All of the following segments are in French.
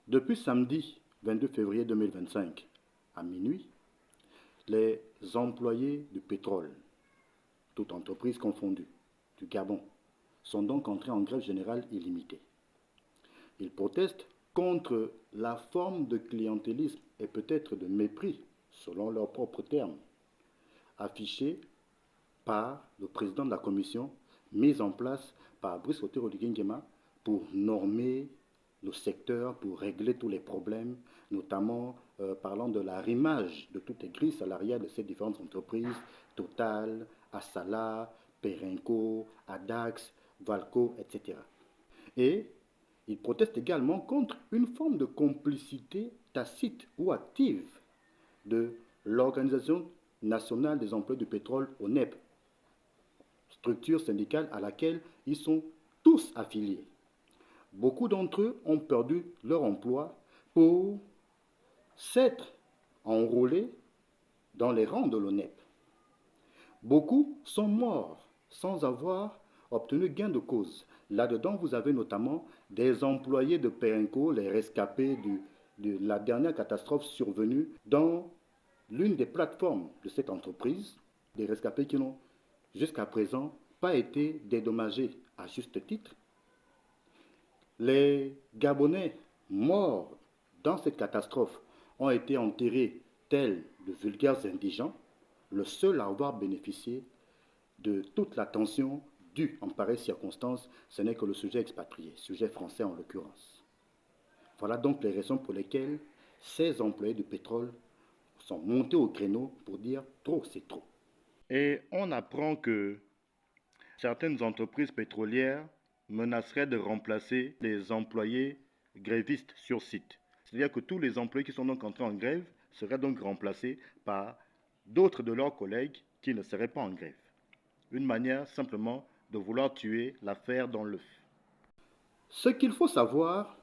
Depuis samedi 22 février 2025 à minuit, les employés du pétrole, toutes entreprises confondues, du Gabon, sont donc entrés en grève générale illimitée. Ils protestent contre la forme de clientélisme et peut-être de mépris, selon leurs propres termes, affichée par le président de la commission mise en place par Brice Otero Nguema pour normer le secteur, pour régler tous les problèmes, notamment parlant de l'arrimage de toutes les grilles salariales de ces différentes entreprises, Total, Assala, Perenco, Adax, Valco, etc. Et il proteste également contre une forme de complicité tacite ou active de l'Organisation nationale des emplois du pétrole, ONEP, structure syndicale à laquelle ils sont tous affiliés. Beaucoup d'entre eux ont perdu leur emploi pour s'être enrôlés dans les rangs de l'ONEP. Beaucoup sont morts sans avoir obtenu gain de cause. Là-dedans, vous avez notamment des employés de Perenco, les rescapés de la dernière catastrophe survenue dans l'une des plateformes de cette entreprise, des rescapés qui n'ont jusqu'à présent pas été dédommagés à juste titre. Les Gabonais morts dans cette catastrophe ont été enterrés tels de vulgaires indigents, le seul à avoir bénéficié de toute l'attention due en pareille circonstance, ce n'est que le sujet expatrié, sujet français en l'occurrence. Voilà donc les raisons pour lesquelles ces employés du pétrole sont montés au créneau pour dire trop, c'est trop. Et on apprend que certaines entreprises pétrolières menaceraient de remplacer les employés grévistes sur site. C'est-à-dire que tous les employés qui sont donc entrés en grève seraient donc remplacés par d'autres de leurs collègues qui ne seraient pas en grève. Une manière simplement de vouloir tuer l'affaire dans l'œuf. Ce qu'il faut savoir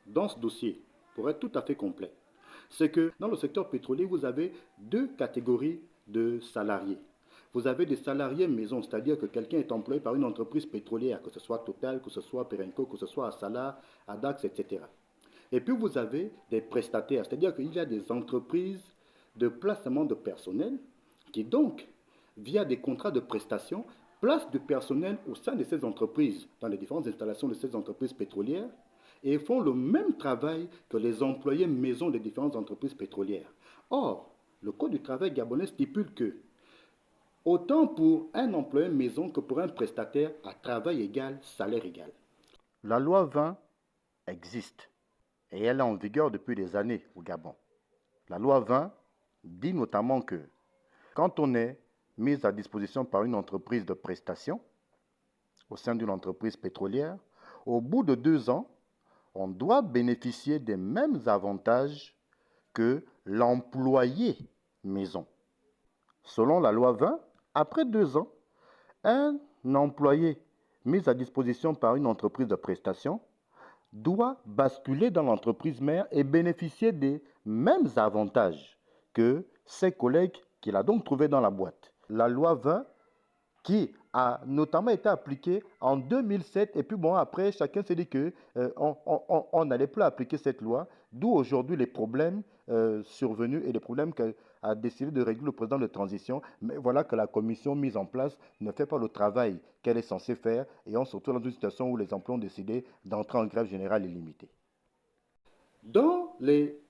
dans ce dossier, pour être tout à fait complet, c'est que dans le secteur pétrolier, vous avez deux catégories de salariés. Vous avez des salariés maison, c'est-à-dire que quelqu'un est employé par une entreprise pétrolière, que ce soit Total, que ce soit Perenco, que ce soit Assala, Adax, etc. Et puis vous avez des prestataires, c'est-à-dire qu'il y a des entreprises de placement de personnel qui donc, via des contrats de prestation, placent du personnel au sein de ces entreprises, dans les différentes installations de ces entreprises pétrolières, et font le même travail que les employés maison des différentes entreprises pétrolières. Or, le Code du travail gabonais stipule que, autant pour un employé maison que pour un prestataire, à travail égal, salaire égal. La loi 20 existe et elle est en vigueur depuis des années au Gabon. La loi 20 dit notamment que quand on est mis à disposition par une entreprise de prestation au sein d'une entreprise pétrolière, au bout de 2 ans, on doit bénéficier des mêmes avantages que l'employé maison. Selon la loi 20, après 2 ans, un employé mis à disposition par une entreprise de prestation doit basculer dans l'entreprise mère et bénéficier des mêmes avantages que ses collègues qu'il a donc trouvés dans la boîte. La loi 20 qui a notamment été appliquée en 2007 et puis bon après chacun s'est dit que on n'allait plus appliquer cette loi, d'où aujourd'hui les problèmes survenus et les problèmes qu'a décidé de régler le président de transition. Mais voilà que la commission mise en place ne fait pas le travail qu'elle est censée faire et on se retrouve dans une situation où les emplois ont décidé d'entrer en grève générale illimitée. Dans les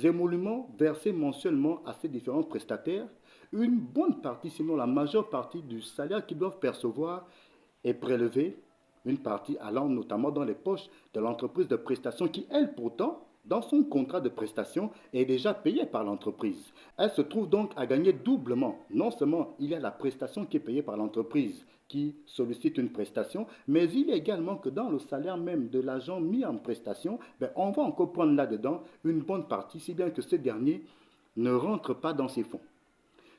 émoluments versés mensuellement à ces différents prestataires, une bonne partie, sinon la majeure partie du salaire qu'ils doivent percevoir est prélevée, une partie allant notamment dans les poches de l'entreprise de prestation qui, elle, pourtant, dans son contrat de prestation, est déjà payée par l'entreprise. Elle se trouve donc à gagner doublement. Non seulement il y a la prestation qui est payée par l'entreprise qui sollicite une prestation, mais il y a également que dans le salaire même de l'agent mis en prestation, on va encore prendre là-dedans une bonne partie, si bien que ce dernier ne rentre pas dans ses fonds.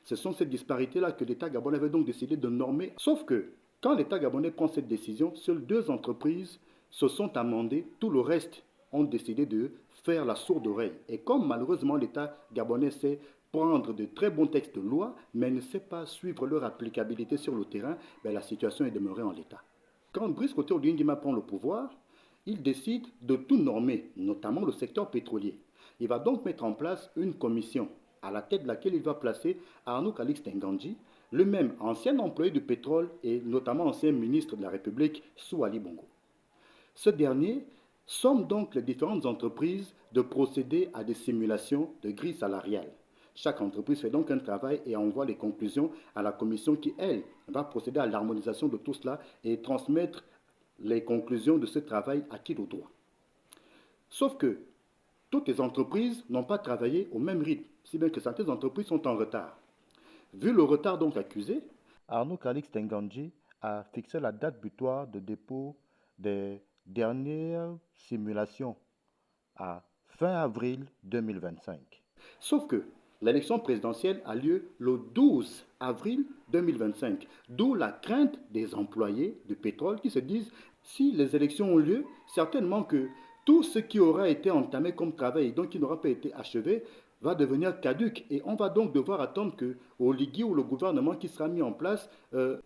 Ce sont ces disparités-là que l'État gabonais avait donc décidé de normer. Sauf que, quand l'État gabonais prend cette décision, seules 2 entreprises se sont amendées, tout le reste ont décidé de faire la sourde oreille. Et comme malheureusement l'État gabonais sait prendre de très bons textes de loi, mais ne sait pas suivre leur applicabilité sur le terrain, la situation est demeurée en l'état. Quand Brice Otero Nguema prend le pouvoir, il décide de tout normer, notamment le secteur pétrolier. Il va donc mettre en place une commission à la tête de laquelle il va placer Arnaud Calixte Nganji, le même ancien employé du pétrole et notamment ancien ministre de la République sous Ali Bongo. Ce dernier somme donc les différentes entreprises de procéder à des simulations de grilles salariales. Chaque entreprise fait donc un travail et envoie les conclusions à la commission qui, elle, va procéder à l'harmonisation de tout cela et transmettre les conclusions de ce travail à qui le droit. Sauf que toutes les entreprises n'ont pas travaillé au même rythme, si bien que certaines entreprises sont en retard. Vu le retard donc accusé, Arnaud Calixte Nganji a fixé la date butoir de dépôt des dernières simulations à fin avril 2025. Sauf que l'élection présidentielle a lieu le 12 avril 2025, d'où la crainte des employés du pétrole qui se disent si les élections ont lieu, certainement que tout ce qui aura été entamé comme travail et donc qui n'aura pas été achevé va devenir caduque et on va donc devoir attendre que Oligui ou le gouvernement qui sera mis en place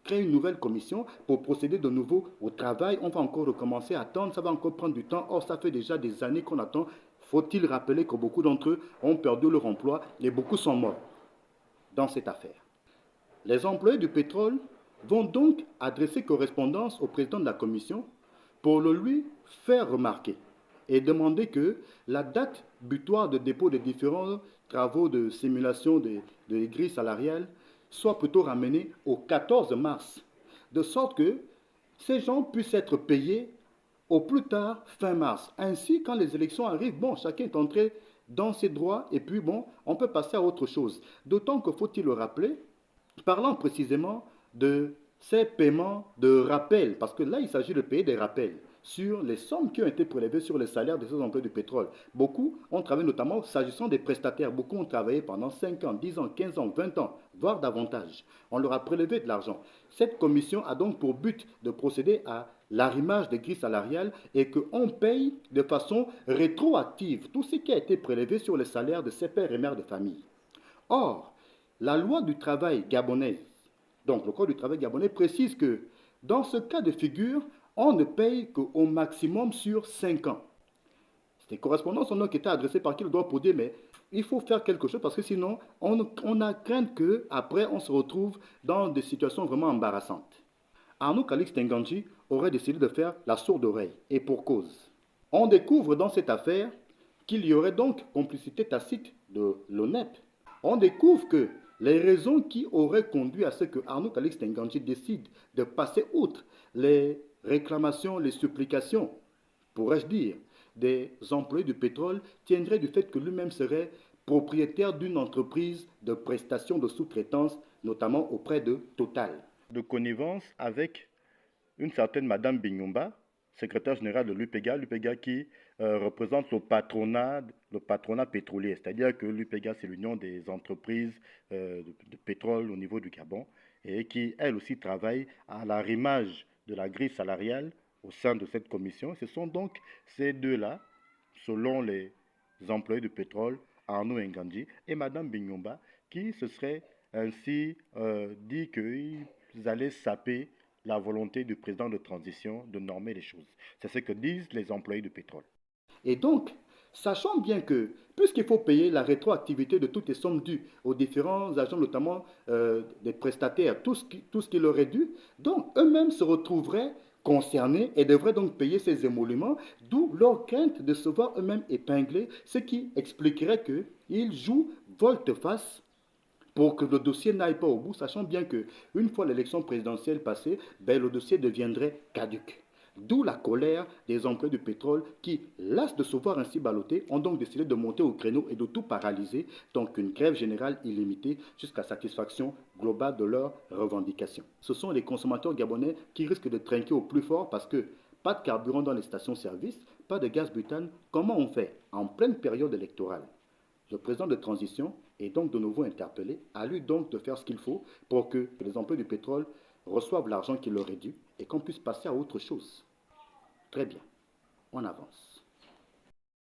crée une nouvelle commission pour procéder de nouveau au travail. On va encore recommencer à attendre, ça va encore prendre du temps. Or, ça fait déjà des années qu'on attend. Faut-il rappeler que beaucoup d'entre eux ont perdu leur emploi et beaucoup sont morts dans cette affaire. Les employés du pétrole vont donc adresser correspondance au président de la commission pour le lui faire remarquer et demander que la date butoir de dépôt des différents travaux de simulation des grilles salariales soit plutôt ramenée au 14 mars, de sorte que ces gens puissent être payés au plus tard fin mars. Ainsi, quand les élections arrivent, bon, chacun est entré dans ses droits et puis bon, on peut passer à autre chose. D'autant que, faut-il le rappeler, parlant précisément de ces paiements de rappel, parce que là, il s'agit de payer des rappels sur les sommes qui ont été prélevées sur les salaires de ces employés du pétrole. Beaucoup ont travaillé notamment, s'agissant des prestataires, beaucoup ont travaillé pendant 5 ans, 10 ans, 15 ans, 20 ans, voire davantage. On leur a prélevé de l'argent. Cette commission a donc pour but de procéder à l'arrimage des grilles salariales et qu'on paye de façon rétroactive tout ce qui a été prélevé sur les salaires de ces pères et mères de famille. Or, la loi du travail gabonaise, donc le code du travail gabonais, précise que dans ce cas de figure, on ne paye qu'au maximum sur 5 ans. Ces correspondances sont donc été adressées par qui le droit pour dire mais il faut faire quelque chose parce que sinon on a crainte qu'après on se retrouve dans des situations vraiment embarrassantes. Arnaud Calixte Nganji aurait décidé de faire la sourde oreille et pour cause. On découvre dans cette affaire qu'il y aurait donc complicité tacite de l'ONEP. On découvre que les raisons qui auraient conduit à ce que Arnaud Calixte Nganji décide de passer outre les réclamations, les supplications, pourrais-je dire, des employés du pétrole tiendraient du fait que lui-même serait propriétaire d'une entreprise de prestation de sous-traitance, notamment auprès de Total. De connivence avec une certaine Madame Binyomba, secrétaire générale de l'UPEGA, l'UPEGA qui représente le patronat pétrolier, c'est-à-dire que l'UPEGA c'est l'union des entreprises de pétrole au niveau du Gabon et qui elle aussi travaille à l'arrimage de la grille salariale au sein de cette commission. Ce sont donc ces deux-là, selon les employés du pétrole, Arnaud Nganji et Madame Binyomba, qui se seraient ainsi dit qu'ils allaient saper la volonté du président de transition de normer les choses. C'est ce que disent les employés du pétrole. Et donc, sachant bien que, puisqu'il faut payer la rétroactivité de toutes les sommes dues aux différents agents, notamment des prestataires, tout ce qui leur est dû, donc eux-mêmes se retrouveraient concernés et devraient donc payer ces émoluments, d'où leur crainte de se voir eux-mêmes épinglés, ce qui expliquerait qu'ils jouent volte-face pour que le dossier n'aille pas au bout, sachant bien qu'une fois l'élection présidentielle passée, le dossier deviendrait caduc. D'où la colère des employés du pétrole qui, las de se voir ainsi ballottés, ont donc décidé de monter au créneau et de tout paralyser, donc une grève générale illimitée jusqu'à satisfaction globale de leurs revendications. Ce sont les consommateurs gabonais qui risquent de trinquer au plus fort parce que pas de carburant dans les stations-service, pas de gaz butane. Comment on fait en pleine période électorale? Le président de transition est donc de nouveau interpellé, à lui donc de faire ce qu'il faut pour que les employés du pétrole reçoivent l'argent qui leur est dû et qu'on puisse passer à autre chose. Très bien, on avance.